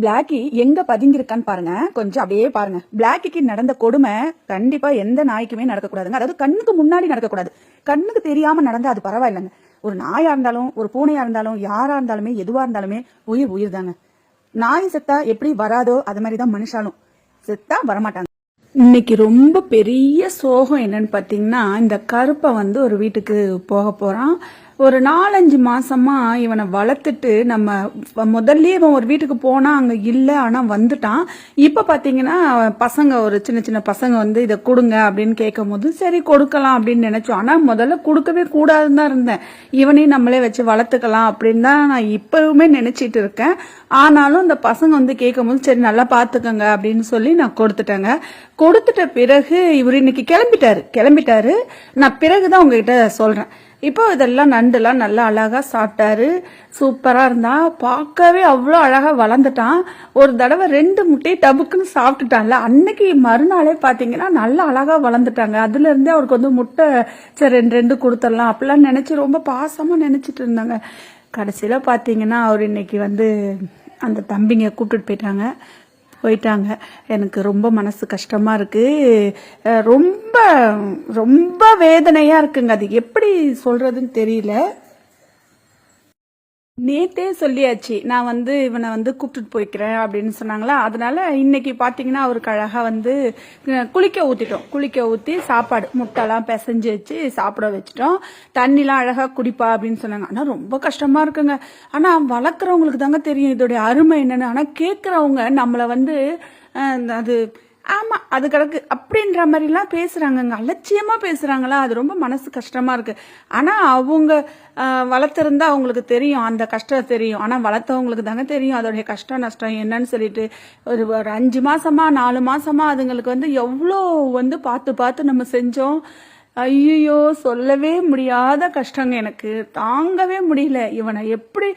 Blackie எங்க பதுங்கிருக்கான்னு பாருங்க. கொஞ்சம் அப்படியே பாருங்க. பிளாக்கிக்கு நடந்த கொடுமை கண்டிப்பா எந்த நாய்க்குமே நடக்கக்கூடாதுங்க. அதாவது கண்ணுக்கு முன்னாடி நடக்கக்கூடாது. கண்ணுக்கு தெரியாம நடந்தா அது பரவாயில்லைங்க. ஒரு நாயா இருந்தாலும் ஒரு பூனையா இருந்தாலும் யாரா இருந்தாலுமே எதுவா இருந்தாலுமே உயிர் உயிர் தாங்க. நாய் செத்தா எப்படி வராதோ அது மாதிரிதான் மனுஷாலும் செத்தா வரமாட்டாங்க. இன்னைக்கு ரொம்ப பெரிய சோகம் என்னன்னு பாத்தீங்கன்னா, இந்த கருப்பை ஒரு வீட்டுக்கு போக போறான். ஒரு 4-5 மாசமா இவனை வளர்த்துட்டு நம்ம முதல்ல இவன் ஒரு வீட்டுக்கு போனா அங்க இல்ல, ஆனா வந்துட்டான். இப்ப பாத்தீங்கன்னா பசங்க ஒரு சின்ன சின்ன பசங்க இதை கொடுங்க அப்படின்னு கேட்கும் போது சரி கொடுக்கலாம் அப்படின்னு நினைச்சோம். ஆனா முதல்ல கொடுக்கவே கூடாதுன்னு தான் இருந்தேன். இவனையும் நம்மளே வச்சு வளர்த்துக்கலாம் அப்படின்னு தான் நான் இப்பவுமே நினைச்சிட்டு இருக்கேன். ஆனாலும் இந்த பசங்க கேட்கும் போது சரி நல்லா பாத்துக்கங்க அப்படின்னு சொல்லி நான் கொடுத்துட்டேங்க. கொடுத்துட்ட பிறகு இவர் இன்னைக்கு கிளம்பிட்டாரு. நான் பிறகுதான் உங்ககிட்ட சொல்றேன். இப்போ இதெல்லாம் நண்டுலாம் நல்லா அழகா சாப்பிட்டாரு. சூப்பரா இருந்தான். பார்க்கவே அவ்வளோ அழகா வளர்ந்துட்டான். ஒரு தடவை 2 முட்டையை டபுக்குன்னு சாப்பிட்டுட்டான்ல, அன்னைக்கு மறுநாளே பாத்தீங்கன்னா நல்லா அழகா வளர்ந்துட்டாங்க. அதுல இருந்தே அவருக்கு முட்டை சரி 2 கொடுத்துடலாம் அப்படிலாம் நினைச்சு ரொம்ப பாசமா நினைச்சிட்டு இருந்தாங்க. கடைசியில பாத்தீங்கன்னா அவர் இன்னைக்கு அந்த தம்பிங்க கூப்பிட்டுட்டு போயிட்டாங்க. எனக்கு ரொம்ப மனசு கஷ்டமா இருக்கு. ரொம்ப ரொம்ப வேதனையா இருக்குங்க. அது எப்படி சொல்றதுன்னு தெரியல. நேத்தே சொல்லியாச்சு, நான் இவனை கூப்பிட்டுட்டு போய்க்கிறேன் அப்படின்னு சொன்னாங்களா. அதனால இன்னைக்கு பாத்தீங்கன்னா அவருக்கு அழகா குளிக்க ஊத்தி சாப்பாடு முட்டைலாம் பிசைஞ்சு வச்சு சாப்பிட வச்சுட்டோம். தண்ணிலாம் அழகா குடிப்பா அப்படின்னு சொன்னாங்க. ஆனா ரொம்ப கஷ்டமா இருக்குங்க. ஆனா வளர்க்குறவங்களுக்கு தாங்க தெரியும் இதோடைய அருமை என்னன்னு. ஆனா கேட்கறவங்க நம்மள அது ஆமா அது கிடக்கு அப்படின்ற மாதிரிலாம் பேசுறாங்கங்க. அலட்சியமா பேசுறாங்களா, அது ரொம்ப மனசு கஷ்டமா இருக்கு. ஆனா அவங்க வளர்த்திருந்தா அவங்களுக்கு தெரியும், அந்த கஷ்டம் தெரியும். ஆனா வளர்த்தவங்களுக்கு தாங்க தெரியும் அதோடைய கஷ்டம் நஷ்டம் என்னன்னு சொல்லிட்டு. ஒரு 5 மாசமா 4 மாசமா அதுங்களுக்கு எவ்வளோ பார்த்து நம்ம செஞ்சோம். ஐயோ சொல்லவே முடியாத கஷ்டங்க. எனக்கு தாங்கவே முடியல. இவனை எப்படி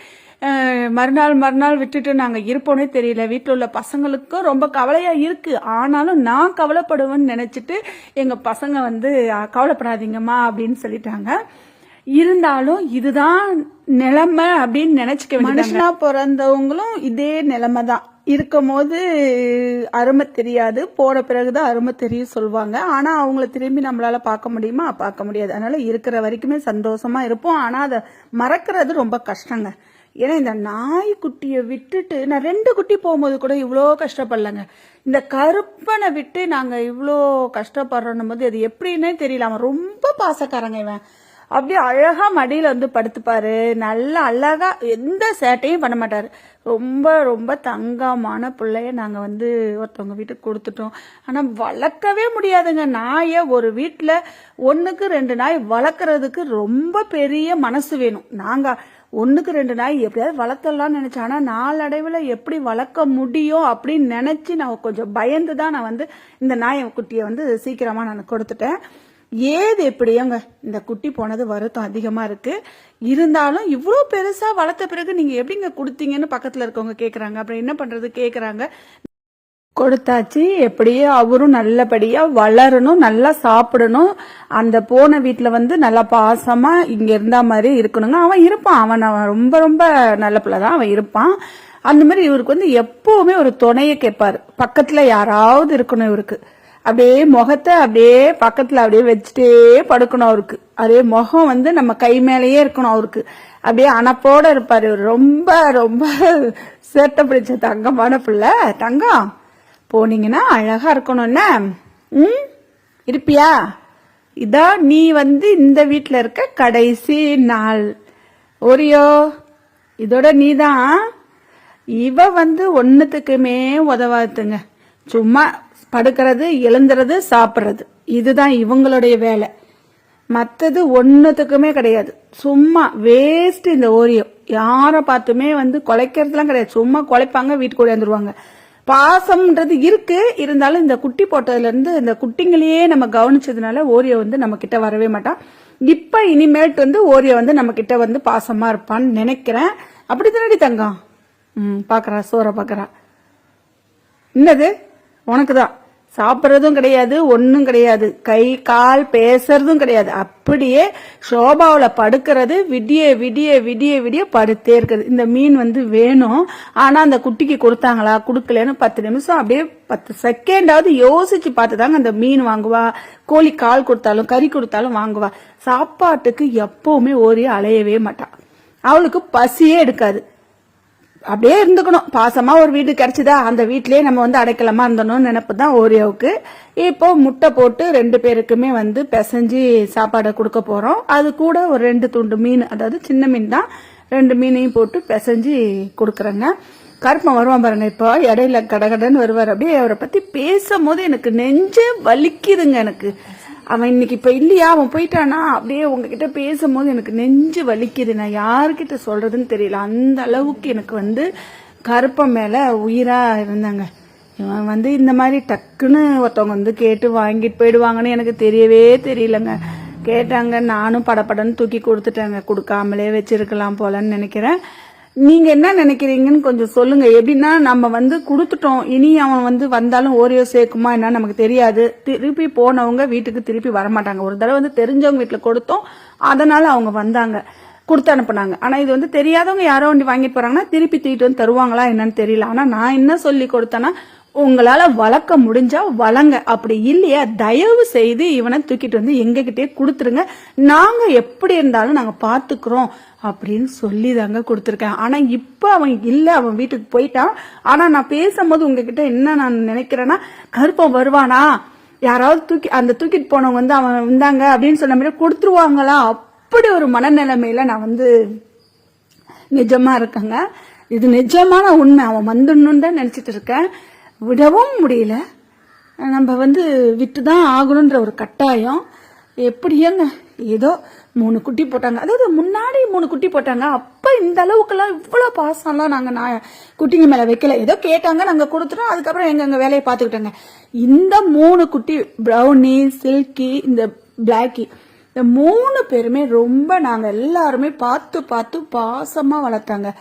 மறுநாள் விட்டுட்டு நாங்க இருப்போனே தெரியல. வீட்டுல உள்ள பசங்களுக்கும் ரொம்ப கவலையா இருக்கு. ஆனாலும் நான் கவலைப்படுவேன்னு நினைச்சிட்டு எங்க பசங்க கவலைப்படாதீங்கம்மா அப்படின்னு சொல்லிட்டாங்க. இருந்தாலும் இதுதான் நிலைமை அப்படின்னு நினைச்சுக்க. மனுஷனா பிறந்தவங்களும் இதே நிலைமை தான் இருக்கும் போது அருமை தெரியாது, போன பிறகுதான் அருமை தெரியும் சொல்லுவாங்க. ஆனா அவங்கள திரும்பி நம்மளால பார்க்க முடியுமா? பார்க்க முடியாது. அதனால இருக்கிற வரைக்குமே சந்தோஷமா இருப்போம். ஆனா அதை மறக்கிறது ரொம்ப கஷ்டங்க. ஏன்னா இந்த நாய்க்குட்டியை விட்டுட்டு நான் 2 குட்டி போகும்போது கூட இவ்வளோ கஷ்டப்படலங்க. இந்த கருப்பனை விட்டு நாங்க இவ்வளோ கஷ்டப்படுறோம் போது அது எப்படின்னே தெரியல. அவன் ரொம்ப பாசக்காரங்க. இவன் அப்படியே அழகா மடியில படுத்துப்பாரு. நல்லா அழகா எந்த சேட்டையும் பண்ண மாட்டாரு. ரொம்ப ரொம்ப தங்கமான பிள்ளைய நாங்க ஒருத்தவங்க வீட்டுக்கு கொடுத்துட்டோம். ஆனா வளர்க்கவே முடியாதுங்க. நாயை ஒரு வீட்டுல 1க்கு 2 நாய் வளர்க்கறதுக்கு ரொம்ப பெரிய மனசு வேணும். நாங்க 1க்கு 2 நாய் எப்படியாவது வளர்த்தலாம்னு நினைச்சேன். ஆனா நாளடைவுல எப்படி வளர்க்க முடியும் அப்படின்னு நினைச்சு நான் கொஞ்சம் பயந்துதான் நான் இந்த நாய் குட்டியை சீக்கிரமா நான் கொடுத்துட்டேன். ஏது எப்படியோங்க இந்த குட்டி போனது வருத்தம் அதிகமா இருக்கு. இருந்தாலும் இவ்வளவு பெருசா வளர்த்த பிறகு நீங்க எப்படிங்க கொடுத்தீங்கன்னு பக்கத்துல இருக்கவங்க கேக்குறாங்க. அப்புறம் என்ன பண்றது கேக்குறாங்க. கொடுத்தாச்சு. எப்படியோ அவரும் நல்லபடியா வளரணும், நல்லா சாப்பிடணும். அந்த போன வீட்டுல நல்லா பாசமா இங்க இருந்தா மாதிரி இருக்கணுங்க. அவன் இருப்பான். அவன் ரொம்ப ரொம்ப நல்ல பிள்ளைதான் அவன் இருப்பான். அந்த மாதிரி இவருக்கு எப்பவுமே ஒரு துணைய கேட்பாரு. பக்கத்துல யாராவது இருக்கணும் இவருக்கு. அப்படியே முகத்தை அப்படியே பக்கத்துல அப்படியே வச்சுட்டே படுக்கணும் அவருக்கு. அதே முகம் நம்ம கை மேலேயே இருக்கணும் அவருக்கு. அப்படியே அனப்போட இருப்பாரு. ரொம்ப ரொம்ப சேட்டை பிடிச்ச தங்கமான பிள்ளை. தங்கம் போனீங்கன்னா அழகா இருக்கணும். என்ன இருப்பியா? இதான் நீ இந்த வீட்டுல இருக்க கடைசி நாள். ஓரியோ இதோட நீதான். இவ ஒன்னுத்துக்குமே உதவாதுங்க. சும்மா படுக்கிறது, எழுந்துறது, சாப்பிடுறது, இதுதான் இவங்களுடைய வேலை. மற்றது ஒன்னுத்துக்குமே கிடையாது. சும்மா வேஸ்ட். இந்த ஓரியோ யார பார்த்துமே குலைக்கிறதுலாம் கிடையாது. சும்மா குலைப்பாங்க, வீட்டுக்கு ஓடியாந்துருவாங்க. பாசம்ன்றது இருக்கு. இருந்தாலும் இந்த குட்டி போட்டதுல இருந்து இந்த குட்டிங்களையே நம்ம கவனிச்சதுனால ஓரியோ நம்ம கிட்ட வரவே மாட்டான். இப்ப இனிமேட்டு ஓரியோ நம்ம கிட்ட பாசமா இருப்பான்னு நினைக்கிறேன். அப்படி தானடி தங்கம்? பாக்குறா, சோற பாக்குறா. என்னது உனக்குதான் சாப்பிட்றதும் கிடையாது, ஒன்றும் கிடையாது, கை கால் பேசுறதும் கிடையாது. அப்படியே சோபாவில் படுக்கிறது, விடிய விடிய விடிய விடிய படுத்தே இருக்குது. இந்த மீன் வேணும், ஆனால் அந்த குட்டிக்கு கொடுத்தாங்களா கொடுக்கலன்னு 10 நிமிஷம் அப்படியே 10 செகண்டாவது யோசிச்சு பார்த்து தாங்க அந்த மீன் வாங்குவா. கோழி கால் கொடுத்தாலும் கறி கொடுத்தாலும் வாங்குவா. சாப்பாட்டுக்கு எப்பவுமே அலையவே மாட்டா. அவளுக்கு பசியே எடுக்காது. அப்படியே இருந்துக்கணும். பாசமா ஒரு வீடு கிடைச்சிதா, அந்த வீட்லயே நம்ம அடைக்கலமா இருந்தணும்னு நினைப்பு தான் ஓரியோவுக்கு. இப்போ முட்டை போட்டு 2 பேருக்குமே பிசைஞ்சு சாப்பாடை கொடுக்க போறோம். அது கூட ஒரு 2 துண்டு மீன், அதாவது சின்ன மீன் தான், 2 மீனையும் போட்டு பிசைஞ்சு கொடுக்குறேங்க. கருப்பன் வருவான் பாருங்க, இப்போ இடையில கடகடன்னு வருவார். அப்படியே அவரை பத்தி பேசும்போது எனக்கு நெஞ்சு வலிக்குதுங்க. எனக்கு அவன் இன்னைக்கு இப்ப இல்லையா, அவன் போயிட்டானா, அப்படியே உங்ககிட்ட பேசும்போது எனக்கு நெஞ்சு வலிக்குது. நான் யாருக்கிட்ட சொல்றதுன்னு தெரியல. அந்த அளவுக்கு எனக்கு கருப்பன் மேல உயிரா இருந்தாங்க. இவன் இந்த மாதிரி டக்குன்னு ஒருத்தவங்க கேட்டு வாங்கிட்டு போயிடுவாங்கன்னு எனக்கு தெரியவே தெரியலங்க. கேட்டாங்க, நானும் படப்படன்னு தூக்கி கொடுத்துட்டேங்க. கொடுக்காமலே வச்சிருக்கலாம் போலன்னு நினைக்கிறேன். நீங்க என்ன நினைக்கிறீங்கன்னு கொஞ்சம் சொல்லுங்க. எப்படின்னா நம்ம கொடுத்துட்டோம், இனி அவன் வந்தாலும் ஓரியோ சேர்க்குமா என்னன்னு நமக்கு தெரியாது. திருப்பி போனவங்க வீட்டுக்கு திருப்பி வரமாட்டாங்க. ஒரு தடவை தெரிஞ்சவங்க வீட்டுல கொடுத்தோம், அதனால அவங்க வந்தாங்க, கொடுத்து அனுப்புனாங்க. ஆனா இது தெரியாதவங்க யாரோ வண்டி வாங்கிட்டு போறாங்கன்னா திருப்பி தூக்கிட்டு தருவாங்களா என்னன்னு தெரியல. ஆனா நான் என்ன சொல்லி கொடுத்தேன்னா, உங்களால வளர்க்க முடிஞ்சா வளங்க, அப்படி இல்லையா தயவு செய்து இவனை தூக்கிட்டு எங்ககிட்டே கொடுத்துருங்க, நாங்க எப்படி இருந்தாலும் நாங்க பாத்துக்கிறோம் அப்படின்னு சொல்லி தாங்க கொடுத்துருக்கேன். ஆனா இப்ப அவன் இல்ல, அவன் வீட்டுக்கு போயிட்டான். ஆனா நான் பேசும்போது உங்ககிட்ட என்ன நான் நினைக்கிறேன்னா, கருப்பன் வருவானா, யாராவது தூக்கிட்டு போனவங்க அவன் வந்தாங்க அப்படின்னு சொன்ன மாதிரி கொடுத்துருவாங்களா, அப்படி ஒரு மனநிலைமையில நான் நிஜமா இருக்கேங்க. இது நிஜமான உண்மை. அவன் வந்துடணும்னு தான் நினைச்சிட்டு இருக்கேன். விடவும் முடியல. நம்ம விட்டுதான் ஆகணுன்ற ஒரு கட்டாயம். எப்படியங்க ஏதோ 3 குட்டி போட்டாங்க, அதாவது முன்னாடி 3 குட்டி போட்டாங்க. அப்ப இந்த அளவுக்குலாம் இவ்வளவு பாசம்லாம் நாங்க குட்டிங்க மேல வைக்கல. ஏதோ கேட்டாங்க, நாங்க கொடுத்துட்டோம். அதுக்கப்புறம் எங்க வேலையை பார்த்துக்கிட்டாங்க. இந்த 3 குட்டி, பிரவுனி, சில்கி, இந்த பிளாக்கி, இந்த 3 பேருமே ரொம்ப நாங்க எல்லாருமே பார்த்து பார்த்து பாசமா வளர்த்தாங்க.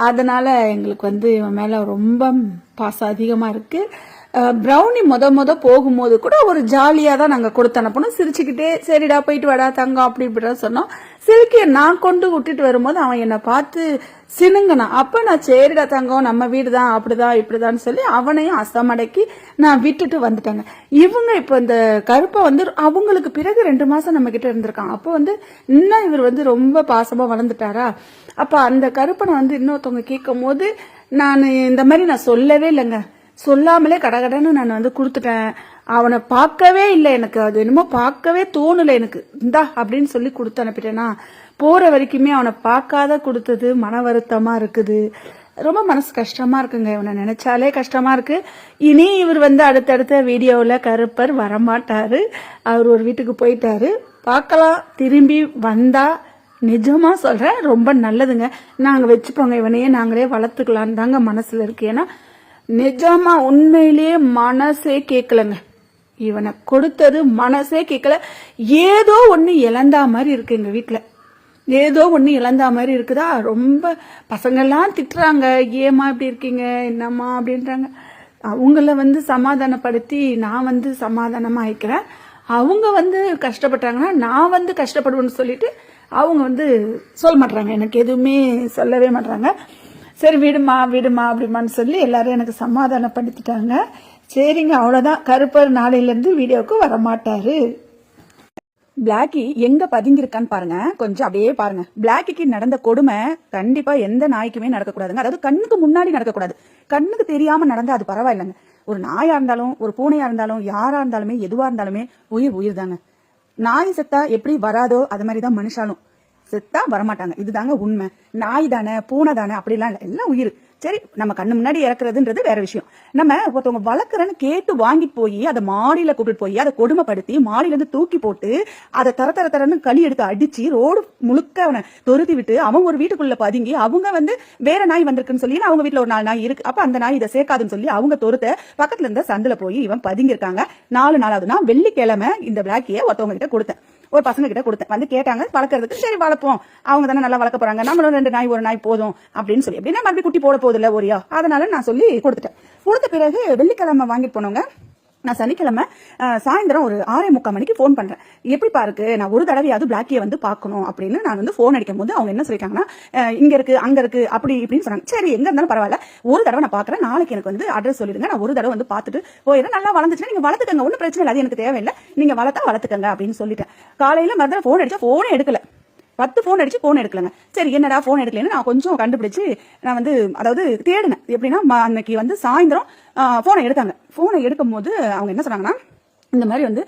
அதனால எங்களுக்கு இவன் மேல ரொம்ப பாசம் அதிகமா இருக்கு. பிரவுனி முத போகும்போது கூட ஒரு ஜாலியா தான் நாங்க கொடுத்து அனுப்பணும். சிரிச்சுக்கிட்டே சரிடா போயிட்டு வாடா தங்கம் அப்படி இப்படிதான் சொன்னோம். சில்கிய நான் கொண்டு விட்டுட்டு வரும்போது அவன் என்னை பார்த்து சினுங்கனான். அப்ப நான் சரிடா தங்கம் நம்ம வீடுதான் அப்படிதான் இப்படிதான் சொல்லி அவனையும் அசமடக்கி நான் விட்டுட்டு வந்துட்டேங்க. இவங்க இப்ப இந்த கருப்பை அவங்களுக்கு பிறகு 2 மாசம் நம்ம கிட்ட இருந்திருக்காங்க. அப்போ இன்னும் இவர் ரொம்ப பாசமா வளர்ந்துட்டாரா. அப்ப அந்த கருப்பனை இன்னொருத்தவங்க கேட்கும் போது நான் இந்த மாதிரி நான் சொல்லவே இல்லைங்க. சொல்லாமலே கடகடன்னு நான் கொடுத்துட்டேன். அவனை பார்க்கவே இல்லை, எனக்கு அது என்னமோ பார்க்கவே தோணல எனக்கு. இந்தா அப்படின்னு சொல்லி கொடுத்து அனுப்பிட்டேனா, போற வரைக்குமே அவனை பார்க்காத கொடுத்தது மன வருத்தமா இருக்குது. ரொம்ப மனசு கஷ்டமா இருக்குங்க. இவனை நினைச்சாலே கஷ்டமா இருக்கு. இனி இவர் அடுத்தடுத்த வீடியோவில் கருப்பர் வரமாட்டாரு. அவர் ஒரு வீட்டுக்கு போயிட்டாரு. பார்க்கலாம், திரும்பி வந்தா நிஜமா சொல்றேன் ரொம்ப நல்லதுங்க. நாங்க வச்சுப்போங்க, இவனையே நாங்களே வளர்த்துக்கலான்னு தாங்க மனசுல இருக்கு. ஏன்னா நிஜமா உண்மையிலேயே மனசே கேட்கலங்க. இவனை கொடுத்தது மனசே கேட்கல. ஏதோ ஒண்ணு இழந்தா மாதிரி இருக்கு எங்க வீட்டுல. ஏதோ ஒண்ணு இழந்தா மாதிரி இருக்குதா. ரொம்ப பசங்கெல்லாம் திட்டுறாங்க, ஏமா இப்படி இருக்கீங்க என்னம்மா அப்படின்றாங்க. அவங்கள சமாதானப்படுத்தி நான் சமாதானமா ஆயிக்கிறேன். அவங்க கஷ்டப்பட்டாங்கன்னா நான் கஷ்டப்படுவேன்னு சொல்லிட்டு அவங்க சொல்ல மாட்டாங்க, எனக்கு எதுவுமே சொல்லவே மாட்டாங்க. சரி விடுமா விடுமா அப்படிமான்னு சொல்லி எல்லாரும் எனக்கு சமாதானப்படுத்திட்டாங்க. சரிங்க, அவ்வளவுதான். கருப்பர் நாளையில இருந்து வீடியோவுக்கு வரமாட்டாரு. பிளாக்கி எங்க பதுங்கிருக்கான்னு பாருங்க, கொஞ்சம் அப்படியே பாருங்க. பிளாக்கிக்கு நடந்த கொடுமை கண்டிப்பா எந்த நாய்க்குமே நடக்கக்கூடாதுங்க. அதாவது கண்ணுக்கு முன்னாடி நடக்கக்கூடாது. கண்ணுக்கு தெரியாம நடந்தா அது பரவாயில்லைங்க. ஒரு நாயா இருந்தாலும் ஒரு பூனையா இருந்தாலும் யாரா இருந்தாலுமே எதுவா இருந்தாலுமே உயிர் தாங்க. நாய் செத்தா எப்படி வராதோ அது மாதிரிதான் மனுஷாலும் செத்தா வரமாட்டாங்க. இதுதாங்க உண்மை. நாய் தானே பூனை தானே அப்படிலாம் இல்லை, எல்லாம் உயிர். சரி, நம்ம கண்ணு முன்னாடி இறக்குறதுன்றது வேற விஷயம். நம்ம ஒருத்தவங்க வளர்க்குறேன்னு கேட்டு வாங்கிட்டு போய் அதை மாடியில கூப்பிட்டு போய் அதை கொடுமைப்படுத்தி மாடியில இருந்து தூக்கி போட்டு அதை தரன்னு களி எடுத்து அடிச்சு ரோடு முழுக்க அவனை தொருத்தி விட்டு அவன் ஒரு வீட்டுக்குள்ள பதுங்கி அவங்க வேற நாய் வந்திருக்குன்னு சொல்லி அவங்க வீட்டுல ஒரு 4 நாய் இருக்கு. அப்ப அந்த நாய் இதை சேர்க்காதுன்னு சொல்லி அவங்க தொருத்த பக்கத்துல இருந்த சந்தில போய் இவன் பதுங்கி இருக்காங்க. 4 நாளாவது நான் வெள்ளிக்கிழமை இந்த பிளாக்கிய ஒருத்தவங்க கிட்ட கொடுத்தேன். ஒரு பசங்க கிட்ட கொடுத்தேன். கேட்டாங்க வளர்க்கறதுக்கு. சரி வளர்ப்போம், அவங்க தானே நல்லா வளர்க்க போறாங்க, நம்மளும் 2 நாய் ஒரு நாய் போதும் அப்படின்னு சொல்லி எப்படின்னா மறுபடியும் குட்டி போட போதில்ல ஒரியா, அதனால நான் சொல்லி கொடுத்துட்டேன். கொடுத்த பிறகு வெள்ளிக்கிழமை வாங்கிட்டு போனவங்க நான் சனிக்கிழமை சாயந்தரம் ஒரு 6:45 மணிக்கு ஃபோன் பண்றேன். எப்படிப்பா இருக்கு, நான் ஒரு தடவையாவது பிளாக்கியை வந்து பார்க்கணும் அப்படின்னு நான் வந்து ஃபோன் அடிக்கும் போது அவங்க என்ன சொல்லிட்டாங்கன்னா, இங்க இருக்கு அங்க இருக்கு அப்படி இப்படின்னு சொன்னாங்க. சரி எங்க இருந்தாலும் பரவாயில்ல, ஒரு தடவை நான் பாக்குறேன், நாளைக்கு எனக்கு வந்து அட்ரஸ் சொல்லிடுங்க, நான் ஒரு தடவை வந்து பார்த்துட்டு போயிடுறேன். நல்லா வளர்ந்துச்சுன்னா நீங்க வளர்த்துக்கங்க, ஒன்றும் பிரச்சனை இல்லை, அது எனக்கு தேவையில்லை, நீங்க வளர்த்துக்கங்க அப்படின்னு சொல்லிட்டேன். காலையில மறுநாள் ஃபோன் அடிச்சா ஃபோனே எடுக்கல. 10 ஃபோன் அடிச்சு ஃபோன் எடுக்கலங்க. சரி என்னடா ஃபோன் எடுக்கலன்னு நான் கொஞ்சம் கண்டுபிடிச்சு நான் வந்து அதாவது தேடினேன். எப்படின்னா அன்னைக்கு வந்து சாயந்தரம் ஃபோனை எடுத்தாங்க. ஃபோனை எடுக்கும் போது அவங்க என்ன சொன்னாங்கன்னா, இந்த மாதிரி வந்து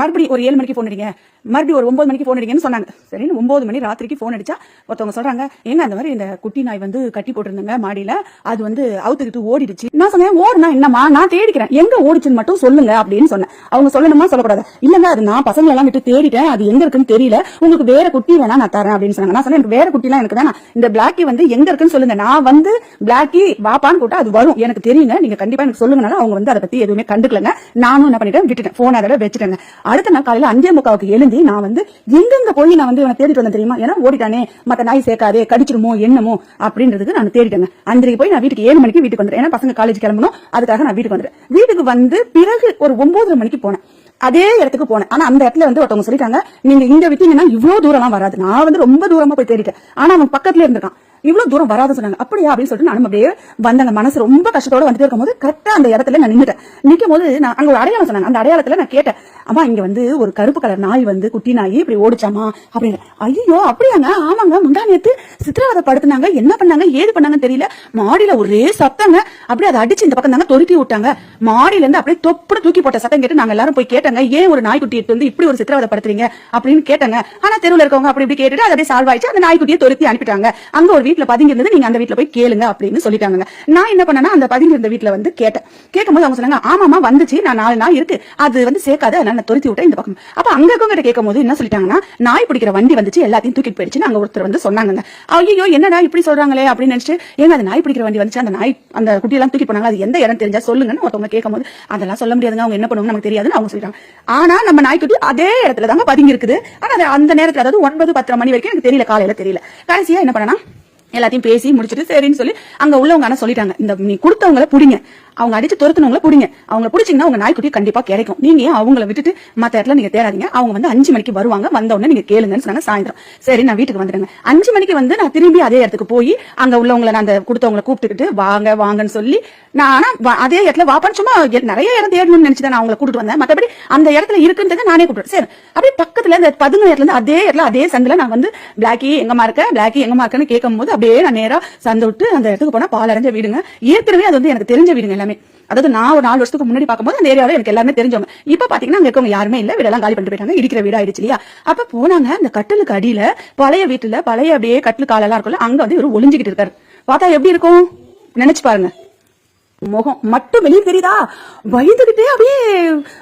மறுபடியும் ஒரு 7 மணிக்கு ஃபோன் அடிங்க, மறுபடியும் ஒரு 9 மணிக்கு ஃபோன் அடிங்கன்னு சொன்னாங்க. சரி 9 மணி ராத்திரிக்கு ஃபோன் அடிச்சா ஒருத்தவங்க சொல்றாங்க, ஏங்க அந்த மாதிரி இந்த குட்டி நாய் வந்து கட்டி போட்டிருந்தாங்க மாடியில, அது வந்து அவுத்துக்கிட்டு ஓடிடுச்சு. நான் சொன்னேன், ஓடுனா என்னமா, நான் தேடிக்கிறேன், எங்க ஓடிச்சுன்னு மட்டும் சொல்லுங்க அப்படின்னு சொன்னேன். அவங்க சொல்லணுமா சொல்லக்கூடாது, இல்லங்க அது நான் பசங்களை எல்லாம் விட்டு தேடிட்டேன், அது எங்க இருக்குன்னு தெரியல, உங்களுக்கு வேற குட்டி வேணா நான் தரேன் அப்படின்னு சொன்னாங்க. நான் சொன்னேன், எனக்கு வேற குட்டி எல்லாம் எனக்கு வேணாம், இந்த பிளாக்கி வந்து எங்க இருக்குன்னு சொல்லுங்க, நான் வந்து பிளாக்கி வாப்பான்னு கூட்டா அது வரும், எனக்கு தெரியுங்க, நீங்க கண்டிப்பா எனக்கு சொல்லுங்கனால அவங்க வந்து அதை பத்தி எதுவுமே கண்டுக்கலங்க. நானும் என்ன பண்ணிட்டேன், விட்டுட்டேன், போன் அதோட வச்சுட்டேங்க. அடுத்த நாள் காலையில 5:45 எழுந்தி நான் வந்து எங்கெங்க போய் நான் வந்து தேடிட்டு வந்தேன் தெரியுமா, ஏன்னா ஓடிட்டானே, மத்த நாய் சேர்க்காதே கடிச்சிருமோ என்னமோ அப்படின்றதுக்கு நான் தேடிட்டேங்க. 5:30 போய் நான் வீட்டுக்கு 7 மணிக்கு வீட்டுக்கு வந்துட்டேன், ஏன்னா பசங்க காலேஜ் கிளம்பணும், அதுக்காக நான் வீட்டுக்கு வந்துட்டேன். வீட்டுக்கு வந்து பிறகு ஒரு 9:30 மணிக்கு போனேன், அதே இடத்துக்கு போனேன். ஆனா அந்த இடத்துல வந்து ஒருத்தவங்க சொல்லிட்டாங்க, நீங்க இங்க விட்டீங்கன்னா இவ்வளவு தூரம் வராது. நான் வந்து ரொம்ப தூரமா போய் தேடிட்டேன், ஆனா அவன் பக்கத்துல இருந்திருக்கான், இவ்வளவு தூரம் வராது சொன்னாங்க. அப்படியா அப்படின்னு சொல்லிட்டு நானும் அப்படியே வந்தாங்க. மனசு ரொம்ப கஷ்டத்தோட வந்துட்டு இருக்கும் போது கரெக்டா அந்த இடத்துல நான் நின்னுட்டேன். நிக்கும் போது நான் அங்க ஒரு அடையாளம் சொன்னாங்க, அந்த அடையாளத்துல நான் கேட்டேன், அம்மா இங்க வந்து ஒரு கருப்பு கலர் நாய் வந்து குட்டி நாய் இப்படி ஓடிச்சாமா அப்படின்னு. ஐயோ அப்படியாங்க, ஆமாங்க, முந்தா நேத்து சித்திரவதை படுத்தினாங்க, என்ன பண்ணாங்க ஏது பண்ணாங்கன்னு தெரியல, மாடியில ஒரே சத்தங்க, அப்படியே அதை அடிச்சு இந்த பக்கம் தாங்க தொருத்தி விட்டாங்க, மாடியில இருந்து அப்படியே தொப்புடு தூக்கி போட்ட சத்தம் கேட்டு நாங்க எல்லாரும் போய் கேட்டாங்க, ஏன் ஒரு நாய்க்குட்டி எடுத்து வந்து இப்படி ஒரு சித்திரவதை படுத்துறீங்க அப்படின்னு கேட்டாங்க. ஆனா தெருவில் இருக்கவங்க அப்படி இப்படி கேட்டுட்டு அதே சால்வ் ஆயிடுச்சு, அந்த நாய்க்குட்டியை தொருத்தி அனுப்பிட்டாங்க, அங்க ஒரு வீட்டுல பதுங்கி இருந்தது, நீங்க அந்த வீட்டுல போய் கேளுங்க அப்படின்னு சொல்லிட்டாங்க. நான் என்ன பண்ணேன்னா அந்த பதுங்கி இருந்த வீட்டுல வந்து கேட்டேன். கேட்கும்போது அவங்க சொன்னாங்க, ஆமாமா வந்துச்சு, நான் 4 நாய் இருக்கு, அது வந்து சேர்க்காது, அதனால நான் துரத்தி விட்டேன் இந்த பக்கம். அப்ப அங்க இருக்கவங்க கேட்கும் போது என்ன சொல்லிட்டாங்கன்னா, நாய் பிடிக்கிற வண்டி வந்துச்சு, எல்லாத்தையும் தூக்கிட்டு போயிடுச்சு அங்க ஒருத்தர் வந்து சொன்னாங்க. ஐயோ என்னடா இப்படி சொல்றாங்களே அப்படின்னு நினைச்சு, ஏங்க அது நாய் பிடிக்கிற வண்டி வந்துச்சு, அந்த நாய் அந்த குட்டியெல்லாம் தூக்கி போனாங்க, அது எந்த இடம் தெரிஞ்சா சொல்லுங்கன்னு ஒருத்தவங்க கேட்கும் போது, அதெல்லாம் சொல்ல முடியாதுங்க, அவங்க என்ன பண்ணுவாங்க நமக்கு தெரியாதுன்னு அவங்க சொல்லிட்டாங்க. ஆனா நம்ம நாய்க்குட்டி அதே இடத்துல தாங்க பதுங்கி இருக்குது. ஆனா அந்த நேரத்துல அதாவது 9-10 மணி வரைக்கும் எனக்கு தெரியல, காலையில தெரியல. கடைசியா என்ன பண்ணனா, எல்லாத்தையும் பேசி முடிச்சுட்டு சரின்னு சொல்லி அங்க உள்ளவங்க ஆனா சொல்லிட்டாங்க, இந்த நீ கொடுத்தவங்களை புடிங்க, அவங்க அடிச்சு துரத்துனவங்களை புடிங்க, அவங்க புடிச்சிங்கன்னா உங்க நாய்க்குட்டி கண்டிப்பா கிடைக்கும், நீங்க அவங்கள விட்டுட்டு மத்த இடத்துல நீங்க தேடாதீங்க, அவங்க வந்து 5 மணிக்கு வருவாங்க, வந்த உடனே நீங்க கேளுங்கன்னு சொன்னாங்க. சாயந்தரம் சரி நான் வீட்டுக்கு வந்துடுங்க. 5 மணிக்கு வந்து நான் திரும்பி அதே இடத்துக்கு போய் அங்க உள்ளவங்களை நான் அந்த கொடுத்தவங்களை கூப்பிட்டுக்கிட்டு வாங்க வாங்கன்னு சொல்லி நான் ஆனா அதே இடத்துல வாப்பான்னு சும்மா நிறைய இடம் தேடணும்னு நினைச்சுதான் நான் அவங்களை கூட்டிட்டு வந்தேன். மத்தபடி அந்த இடத்துல இருக்குன்றது நானே கூப்பிட்டு சரி அப்படியே பக்கத்துல இந்த பதுங்க இடத்துல இருந்து அதே இடத்துல அதே சந்தில நான் வந்து பிளாக்கி எங்கம்மா இருக்க, பிளாக்கி எங்கம்மா இருக்குன்னு கேட்கும் போது அப்படியே நான் நேரா சந்தை விட்டு அந்த இடத்துக்கு போனா பால் அடைஞ்ச வீடுங்க. ஏற்கனவே அது வந்து எனக்கு தெரிஞ்ச வீடுங்க எல்லாமே. அதாவது நான் ஒரு 4 வருஷத்துக்கு முன்னாடி பார்க்கும்போது அந்த ஏரியாவில் எனக்கு எல்லாமே தெரிஞ்சவங்க. இப்ப பாத்தீங்கன்னா அங்க இருக்கவங்க யாருமே இல்ல, வீடெல்லாம் காலி பண்ணிட்டு போயிட்டாங்க, இடிக்கிற வீடு ஆயிடுச்சு இல்லையா. அப்ப போனாங்க அந்த கட்டலுக்கு அடியில பழைய வீட்டுல பழைய அப்படியே கட்டில் காலெல்லாம் இருக்குல்ல, அங்க வந்து இவரு ஒளிஞ்சுக்கிட்டு இருக்காரு. பார்த்தா எப்படி இருக்கும் நினைச்சு பாருங்க. முகம் மட்டும் வெளியே தெரியுதா, பயந்துகிட்டே அப்படியே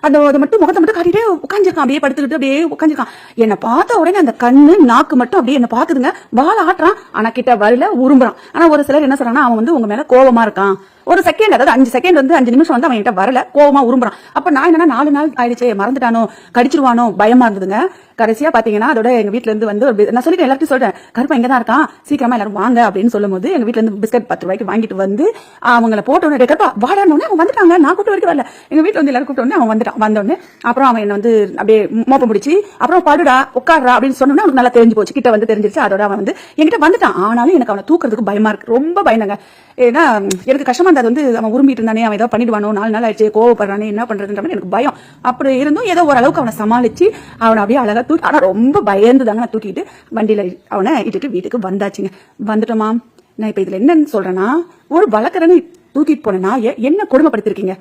அந்த மட்டும் முகத்தை மட்டும் காட்டிட்டே உட்காந்துருக்கான், அப்படியே படுத்துக்கிட்டு அப்படியே உட்காந்துருக்கான். என்னை பார்த்த உடனே அந்த கண்ணு நாக்கு மட்டும் அப்படியே என்ன பாக்குதுங்க, வாழ ஆட்டுறான், ஆனா கிட்ட வரல, உரும்புறான். ஆனா ஒரு சிலர் என்ன சொல்றாங்கன்னா, அவன் வந்து உங்க மேல கோபமா இருக்கான். ஒரு செகண்ட், அதாவது 5 செகண்ட் வந்து 5 நிமிஷம் வந்து அவன் கிட்ட வரல, கோவமா உரும்புறான். அப்ப நான் என்னன்னா 4 நாள் ஆயிடுச்சு, மறந்துட்டானோ கடிச்சிருவானோ பயமா இருந்ததுங்க. கடைசியா பாத்தீங்கன்னா அதோட எங்க வீட்டுல இருந்து வந்து நான் சொல்லிட்டு எல்லாத்தையும் சொல்றேன், கருப்பா இங்கதான் இருக்கான், சீக்கிரமா எல்லாரும் வாங்க அப்படின்னு சொல்லும் போது எங்க வீட்டுல இருந்து பிஸ்கட் 10 ரூபாய்க்கு வாங்கிட்டு வந்து அவங்கள போட்டோன்னு கருப்பா வாடானோடனே அவன் வந்துட்டாங்க. நான் கூட்டு வரைக்கும் வரல, எங்க வீட்டுல வந்து எல்லாரும் கூப்பிட்டு அவன் வந்துட்டான். வந்தோடனே அப்புறம் அவன் என்ன வந்து அப்படியே மோப்பம் பிடிச்சி அப்புறம் படுடா உட்காடுறா அப்படின்னு சொன்னோன்னா அவனுக்கு நல்லா தெரிஞ்சு போச்சு, கிட்ட வந்து தெரிஞ்சிருச்சு. அதோட அவன் வந்து என்கிட்ட வந்துட்டான். ஆனாலும் எனக்கு அவனை தூக்குறதுக்கு பயமா இருக்கு, ரொம்ப பயந்தாங்க. ஏன்னா எனக்கு கஷ்டமா இருந்தது, வந்து அவன் உரும்பிட்டு இருந்தானே, அவன் ஏதோ பண்ணிடுவானோ, 4 நாள் ஆயிடுச்சு, கோவப்படுறானே, என்ன பண்றதுன்ற மாதிரி எனக்கு பயம். அப்படி இருந்தும் ஏதோ ஓரளவுக்கு அவனை சமாளிச்சு அவனை அப்படியே அழகா தூக்கி, ஆனா ரொம்ப பயந்து தாங்க நான் தூக்கிட்டு வண்டியில அவனை இட்டுட்டு வீட்டுக்கு வந்தாச்சுங்க. வந்துட்டோமா. நான் இப்ப இதுல என்னன்னு சொல்றேன்னா, ஒரு வளர்க்குறன்னு தூக்கிட்டு போனேன்னா என்ன கொடுமைப்படுத்திருக்கீங்க.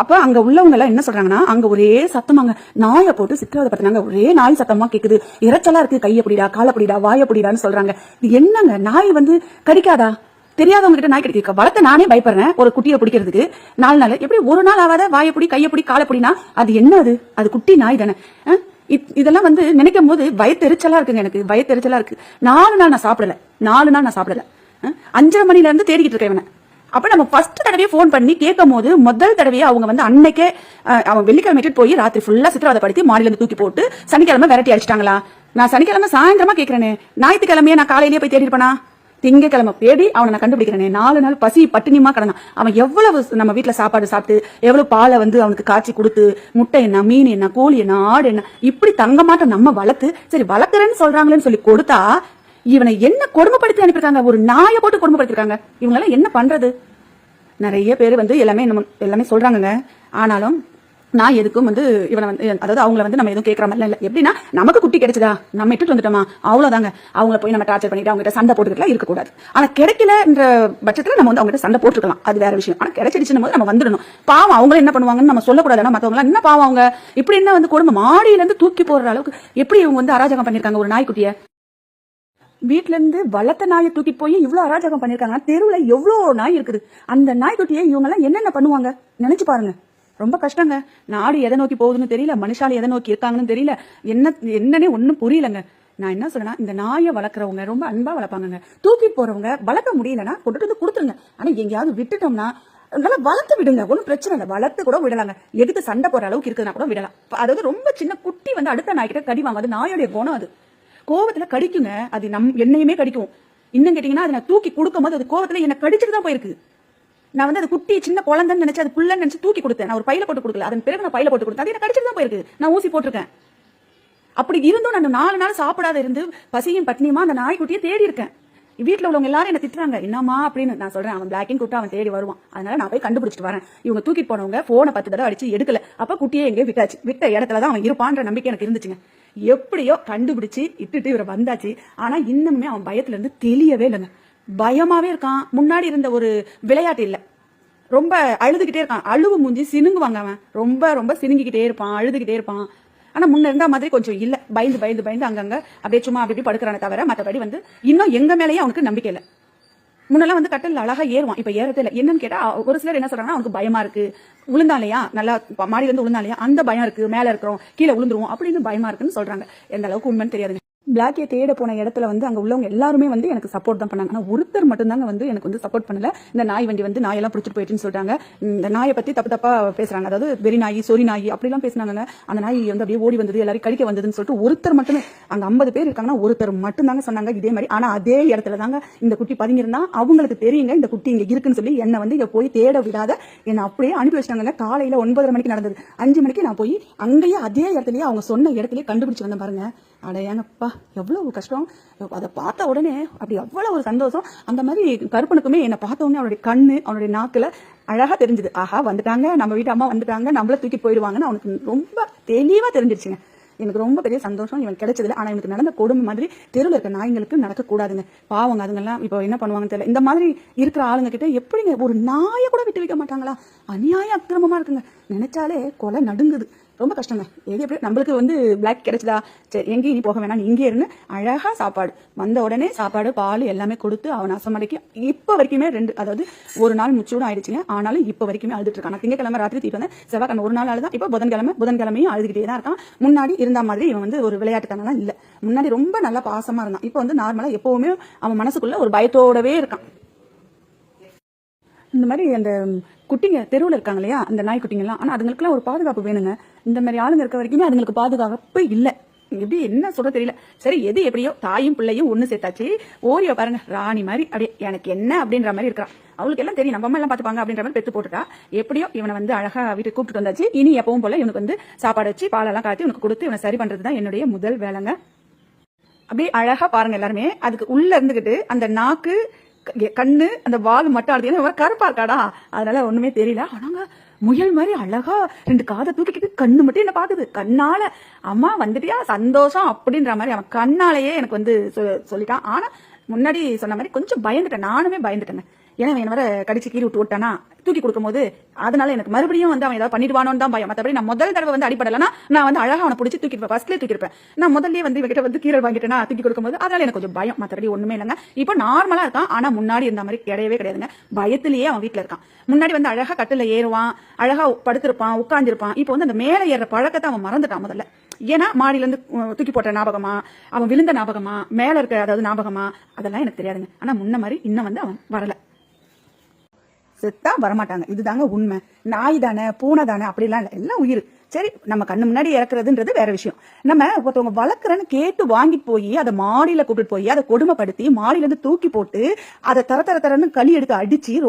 அப்ப அங்க உள்ளவங்க எல்லாம் என்ன சொல்றாங்கன்னா, அங்க ஒரே சத்தமாங்க, நாயை போட்டு சித்திரவதை படுத்தினாங்க, ஒரே நாய் சத்தமா கேக்குது, இறைச்சலா இருக்கு, கைய பிடிடா காலை பிடிடா வாய பிடிடான்னு சொல்றாங்க. இது என்னங்க, நாய் வந்து கடிக்காதா? தெரியாதவங்க கிட்ட நாய் கடிக்க வளர்த்த நானே பயப்படுறேன் ஒரு குட்டியை பிடிக்கிறதுக்கு. 4 நாள் எப்படி ஒரு நாள் ஆகாத வாயப்படி கையப்படி காலப்படினா அது என்ன, அது குட்டி நாய் தானே. இதெல்லாம் வந்து நினைக்கும் போது வயத்தெரிச்சலா இருக்குங்க, எனக்கு வயத்தெரிச்சலா இருக்கு. 4 நாள் நான் சாப்பிடல, 4 நாள் நான் சாப்பிடல. 5:30 மணில இருந்து தேடிக்கிட்டு இருக்கேன். அப்ப நம்ம ஃபர்ஸ்ட் தடவையே போன் பண்ணி கேட்கும் போது முதல் தடவையே அவங்க வந்து அன்னைக்கே அவன் வெள்ளிக்கிழமை போய் ராத்திரி ஃபுல்லா சித்திரவதை படுத்தி மாடியில இருந்து தூக்கி போட்டு சனிக்கிழமை விரட்டி அடிச்சிட்டாங்களா. நான் சனிக்கிழமை சாயந்தரமா கேட்கிறேனே, ஞாயிற்றுக்கிழமையே நான் காலையிலேயே போய் தேடி இருப்பேனா? திங்கக்கிழமை தேடி அவனை நான் கண்டுபிடிக்கிறேன். 4 நாள் பசி பட்டினியுமா கிடந்தான். அவன் எவ்வளவு நம்ம வீட்டுல சாப்பாடு சாப்பிட்டு எவ்வளவு பாலை வந்து அவனுக்கு காய்ச்சி கொடுத்து முட்டை என்ன மீன் என்ன கோழி என்ன ஆடு என்ன இப்படி தங்க மாட்டோம் நம்ம வளர்த்து சரி வளர்க்குறேன்னு சொல்றாங்களேன்னு சொல்லி கொடுத்தா இவனை என்ன கொடுமைப்படுத்தி அனுப்பியிருக்காங்க. ஒரு நாயை போட்டு கொடுமைப்படுத்திருக்காங்க. இவங்க எல்லாம் என்ன பண்றது? நிறைய பேர் வந்து எல்லாமே சொல்றாங்க. ஆனாலும் நான் எதுக்கும் வந்து இவனை வந்து அதாவது அவங்கள வந்து நம்ம எதுவும் கேட்கற மாதிரி இல்லை. எப்படின்னா நமக்கு குட்டி கிடைச்சதா நம்ம இட்டுட்டு வந்துட்டோமா அவ்வளவுதாங்க. அவங்கள போய் நம்ம டார்ச்சர் பண்ணிட்டு அவங்க சண்டை போட்டுக்கலாம் இருக்கக்கூடாது. ஆனா கிடைக்கலன்ற பட்சத்துல நம்ம வந்து அவங்க சண்டை போட்டுக்கலாம், அது வேற விஷயம். ஆனா கிடைச்சிடுச்சுன்னு போது நம்ம வந்துடணும். பாவம் அவங்களும் என்ன பண்ணுவாங்கன்னு நம்ம சொல்லக்கூடாது. மத்தவங்க என்ன பாவம் அவங்க இப்படி என்ன வந்து குடும்ப மாடியில இருந்து தூக்கி போடுற அளவுக்கு எப்படி இவங்க வந்து அராஜகம் பண்ணிருக்காங்க. ஒரு நாய்க்குட்டிய வீட்டுல இருந்து வளர்த்த நாயை தூக்கி போய் இவ்வளவு அராஜகம் பண்ணிருக்காங்க. தெருவுல எவ்வளவு நாய் இருக்குது. அந்த நாய்க்குட்டியை இவங்க எல்லாம் என்னென்ன பண்ணுவாங்க நினைச்சு பாருங்க. ரொம்ப கஷ்டங்க. நாடு எதை நோக்கி போகுதுன்னு தெரியல, மனுஷால எதை நோக்கி இருக்காங்கன்னு தெரியல. என்னன்னே ஒன்னும் புரியலங்க. நான் என்ன சொல்றேன்னா இந்த நாயை வளர்க்குறவங்க ரொம்ப அன்பா வளர்ப்பாங்க. தூக்கி போறவங்க வளர்க்க முடியலன்னா கொண்டுட்டு வந்து கொடுத்துருங்க. ஆனா எங்கேயாவது விட்டுட்டோம்னா நல்லா வளர்த்து விடுங்க, ஒன்றும் பிரச்சனை இல்லை. வளர்த்து கூட விடலாங்க. எடுத்து சண்டை போற அளவுக்கு இருக்குதுன்னா கூட விடலாம். அதாவது ரொம்ப சின்ன குட்டி வந்து அடுத்த நாய்கிட்ட கடி வாங்க, அது நாயோடைய குணம். அது கோவத்துல கடிக்குங்க. அது என்னையுமே கடிக்கும். இன்னும் கேட்டீங்கன்னா அதை நான் தூக்கி கொடுக்கும் போது அது கோவத்துல என்ன கடிச்சிட்டு தான் போயிருக்கு. நான் வந்து அது குட்டி சின்ன குழந்தைன்னு நினைச்சு அது புள்ளன்னு நினைச்சு தூக்கி கொடுத்தேன். நான் ஒரு பையில போட்டு கொடுக்கல, அதன் பிறகு நான் பையில போட்டு கொடுத்தேன். அது என்ன கடிச்சிட்டு தான் போயிருக்கு. நான் ஊசி போட்டிருக்கேன். அப்படி இருந்தும் நான் 4 நாள் சாப்பிடாத இருந்து பசியும் பட்னியுமா அந்த நாய்க்குட்டியை தேடி இருக்கேன். வீட்டுல உள்ளவங்க எல்லாரும் என்ன திட்டுறாங்க, என்னமா அப்படின்னு. நான் சொல்றேன் அவன் பிளாக்கிங் கூப்பிட்டு அவன் தேடி வருவான். அதனால நான் போய் கண்டுபிடிச்சிட்டு வரேன். இவங்க தூக்கிட்டு போனவங்க போனை 10 தடவை அடிச்சு எடுக்கல. அப்ப குட்டியே எங்கே விட்டாச்சு. விட்ட இடத்துலதான் அவன் இருப்பான்ற நம்பிக்கை எனக்கு இருந்துச்சுங்க. எப்படியோ கண்டுபிடிச்சு இட்டுட்டு இவரை வந்தாச்சு. ஆனா இன்னுமே அவன் பயத்துல இருந்து தெளியவே இல்லைங்க. பயமாவே இருக்கான். முன்னாடி இருந்த ஒரு விளையாட்டு இல்ல, ரொம்ப அழுதுகிட்டே இருக்கான். அழுவு மூஞ்சி சினுங்குவாங்க. அவன் ரொம்ப ரொம்ப சினுங்கிக்கிட்டே இருப்பான், அழுதுகிட்டே இருப்பான். ஆனா முன்ன இருந்த மாதிரி கொஞ்சம் இல்ல, பயந்து அங்கங்க அப்படியே சும்மா அப்படி படுக்கிறானே தவிர மற்றபடி வந்து இன்னும் எங்க மேலேயே அவனுக்கு நம்பிக்கை இல்லை. முன்னெல்லாம் வந்து கட்டல் அழகா ஏறுவான், இப்ப ஏறதே இல்லை. என்னன்னு கேட்டா ஒரு சிலர் என்ன சொல்றாங்கன்னா அவனுக்கு பயமா இருக்கு, விழுந்தாலையா நல்லா மாடியில இருந்து விழுந்தாலையா அந்த பயம் இருக்கு, மேல இருக்கிறோம் கீழே விழுந்துருவோம் அப்படின்னு பயமா இருக்குன்னு சொல்றாங்க. எந்த அளவுக்கு உண்மைன்னு தெரியாதுங்க. பிளாக்கியை தேட போன இடத்துல வந்து அங்க உள்ளவங்க எல்லாருமே வந்து எனக்கு சப்போர்ட் தான் பண்ணாங்க. ஆனா ஒருத்தர் மட்டும்தாங்க வந்து எனக்கு வந்து சப்போர்ட் பண்ணல. இந்த நாய் வண்டி வந்து நாயெல்லாம் பிடிச்சிட்டு போயிட்டுன்னு சொல்றாங்க. இந்த நாயை பத்தி தப்பா பேசுறாங்க. அதாவது வெறி நாய் சொறி நாய் அப்படிலாம் பேசினாங்க. அந்த நாய் வந்து அப்படியே ஓடி வந்தது, எல்லாரும் கடிக்க வந்ததுன்னு சொல்லிட்டு ஒருத்தர் மட்டுமே, அங்க 50 பேர் இருக்காங்கன்னா ஒருத்தர் மட்டும் தாங்க சொன்னாங்க இதே மாதிரி. ஆனா அதே இடத்துல தாங்க இந்த குட்டி பதுங்கிருந்தா. அவங்களுக்கு தெரியுங்க இந்த குட்டி இங்க இருக்குன்னு சொல்லி என்ன வந்து இங்க போய் தேட விடாத என்ன அப்படியே அனுப்பி வச்சிட்டாங்க. காலையில 9:30 மணிக்கு நடந்தது. 5 மணிக்கு நான் போய் அங்கேயே அதே இடத்துலயே அவங்க சொன்ன இடத்துலயே கண்டுபிடிச்சு வந்தேன் பாருங்க. அடையாங்கப்பா எவ்வளவு கஷ்டம். அதை பார்த்த உடனே அப்படி அவ்வளவு ஒரு சந்தோஷம். அந்த மாதிரி கருப்பனுக்குமே என்னை பார்த்த உடனே அவனுடைய கண்ணு அவனுடைய நாக்குல அழகா தெரிஞ்சுது. ஆஹா வந்துட்டாங்க, நம்ம வீட்டு அம்மா வந்துட்டாங்க, நம்மள தூக்கி போயிடுவாங்கன்னு அவனுக்கு ரொம்ப தெளிவா தெரிஞ்சிருச்சுங்க. எனக்கு ரொம்ப பெரிய சந்தோஷம் இவன் கிடைச்சதுல. ஆனா இவனுக்கு நடந்த கொடுமை மாதிரி தெருவில் இருக்க நாய்களுக்கு நடக்க கூடாதுங்க. பாவங்க அதுங்கெல்லாம் இப்போ என்ன பண்ணுவாங்கன்னு தெரியல. இந்த மாதிரி இருக்கிற ஆளுங்க கிட்ட எப்படிங்க ஒரு நாயை கூட விட்டு வைக்க மாட்டாங்களா? அநியாய அக்கிரமமா இருக்குங்க. நினைச்சாலே கொலை நடுங்குது. ரொம்ப கஷ்டங்க. எது எப்படி நம்மளுக்கு வந்து பிளாக் கிடைச்சதா, சரி எங்கேயும் நீ போக வேணாம், இங்கே இருந்து அழகா சாப்பாடு வந்த உடனே சாப்பாடு பால் எல்லாமே கொடுத்து அவன் அசமடைக்கு இப்போ வரைக்குமே அதாவது ஒரு நாள் முச்சூடும் ஆயிடுச்சுங்க. ஆனாலும் இப்போ வரைக்குமே அழுதுட்டு இருக்கான். நான் திங்கக்கிழமை ராத்திரி தீட்டு வந்தேன், செவ்வாய்க்கிழமை ஒரு நாள் அழுதான். இப்போ புதன்கிழமையும் அழுதுகிட்டே தான் இருக்கான். முன்னாடி இருந்த மாதிரி இவன் வந்து ஒரு விளையாட்டுத்தனம் இல்ல. முன்னாடி ரொம்ப நல்லா பாசமா இருந்தான். இப்போ வந்து நார்மலா எப்பவுமே அவன் மனசுக்குள்ள ஒரு பயத்தோடவே இருக்கான். இந்த மாதிரி அந்த குட்டிங்க தெருவில் இருக்காங்க இல்லையா அந்த நாய் குட்டிங்கெல்லாம், ஆனால் அதுங்களுக்குலாம் ஒரு பாதுகாப்பு வேணுங்க. இந்த மாதிரி ஆளுங்க இருக்க வரைக்குமே அதுங்களுக்கு பாதுகாப்பு இல்லை. எப்படி என்ன சொல்ல தெரியல. சரி எது எப்படியோ தாயும் பிள்ளையும் ஒன்று சேர்த்தாச்சு. ஓரியோ பாருங்க ராணி மாதிரி அப்படியே எனக்கு என்ன அப்படின்ற மாதிரி இருக்கிறான். அவளுக்கு எல்லாம் தெரியும் நம்ம அம்மா எல்லாம் பார்த்துப்பாங்க அப்படின்ற மாதிரி பெற்று போட்டுட்டா. எப்படியோ இவனை வந்து அழகா வீட்டுக்கு கூப்பிட்டு வந்தாச்சு. இனி எப்பவும் போல இவனுக்கு வந்து சாப்பாடு வச்சு பாலெல்லாம் காய்ச்சி இவனுக்கு கொடுத்து இவனை சரி பண்றது தான் என்னுடைய முதல் வேலைங்க. அப்படியே அழகா பாருங்க எல்லாருமே. அதுக்கு உள்ள இருந்துகிட்டு அந்த நாக்கு கண்ணு அந்த வால் மட்டும் ஆடுது. கருப்பா இருக்காடா அதனால ஒண்ணுமே தெரியல. ஆனாங்க முயல் மாதிரி அழகா 2 காதை தூக்கிக்கிட்டு கண்ணு மட்டும் என்ன பாக்குது. கண்ணால அம்மா வந்துட்டியா சந்தோஷம் அப்படின்ற மாதிரி அவன் கண்ணாலேயே எனக்கு வந்து சொல்லிட்டான். ஆனா முன்னாடி சொன்ன மாதிரி கொஞ்சம் பயந்துட்டேன். நானுமே பயந்துட்டேன். ஏன்னா என்ன வர கடிச்சு கீழே விட்டு விட்டானா தூக்கி கொடுக்கும் போது அதனால எனக்கு மறுபடியும் வந்து அவன் ஏதாவது பண்ணிடுவானோன்னு தான் பயம். மற்றபடி நான் முதல் தடவை வந்து அடிப்படலைன்னா நான் வந்து அழகா அவனை பிடிச்சி தூக்கிருப்பேன். ஃபர்ஸ்ட்லேயே தூக்கிருப்பேன். நான் முதல்ல வந்து இவகிட்ட வந்து கீரை வாங்கிட்டேன்னா தூக்கி கொடுக்கும்போது அதனால எனக்கு கொஞ்சம் பயம். மற்றபடி ஒண்ணுமே இல்லைங்க. இப்போ நார்மலா இருக்கான். ஆனா முன்னாடி இருந்த மாதிரி கிடையவே கிடையாதுங்க. பயத்திலேயே அவன் வீட்டுல இருக்கான். முன்னாடி வந்து அழகா கட்டில ஏறுவான், அழகா படுத்திருப்பான், உட்கார்ந்துருப்பான். இப்போ வந்து அந்த மேல ஏற பழக்கத்தை அவன் மறந்துட்டான் முதல்ல. ஏன்னா மாடியில இருந்து தூக்கி போட்ட ஞாபகமா, அவன் விழுந்த ஞாபகமா, மேல இருக்க அதாவது ஞாபகமா, அதெல்லாம் எனக்கு தெரியாதுங்க. ஆனா முன்ன மாதிரி இன்னும் வந்து அவன் வரல. செத்தா வரமாட்டாங்க. இதுதாங்க உண்மை. நாய் தானே, பூனை தானே, அப்படிலாம் இல்லை, எல்லாம் உயிர். சரி, நம்ம கண்ணு முன்னாடி இறக்குறதுன்றது வேற விஷயம். நம்ம ஒருத்தவங்க வளர்க்குறேன்னு கேட்டு வாங்கிட்டு போய் அதை மாடியில கூப்பிட்டு போய் அதை கொடுமைப்படுத்தி மாடியில இருந்து தூக்கி போட்டு அதை தர தர தரன்னு களி எடுத்து அடிச்சு